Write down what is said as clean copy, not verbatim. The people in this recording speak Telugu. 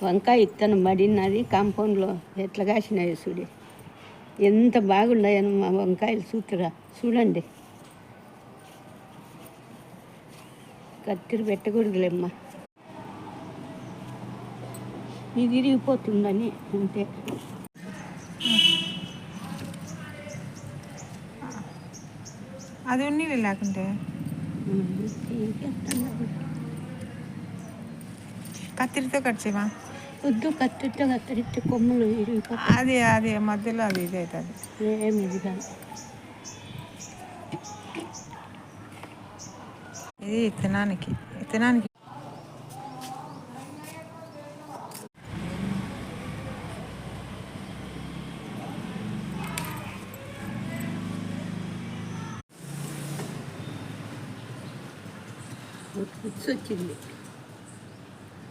వంకాయ ఇత్తనం పడినది కాంపౌండ్లో ఎట్లా కాసినాయో చూడి, ఎంత బాగున్నాయని మా వంకాయలు చూతురా. చూడండి, కత్తిరి పెట్టకూడదులేమ్మా, ఇది ఇరిగిపోతుందని అంతే. అది ఉన్నీళ్ళు లేకుంటే కత్తిరితో కట్ చేయమా. వద్దు, కత్తిరితో కత్తిరిస్తే కొమ్ములు ఇరిగిపోతాయి. అది మధ్యలో అది ఇది అవుతుంది. ఏమి ఇది కాదు. ఇది తినానికి వచ్చింది.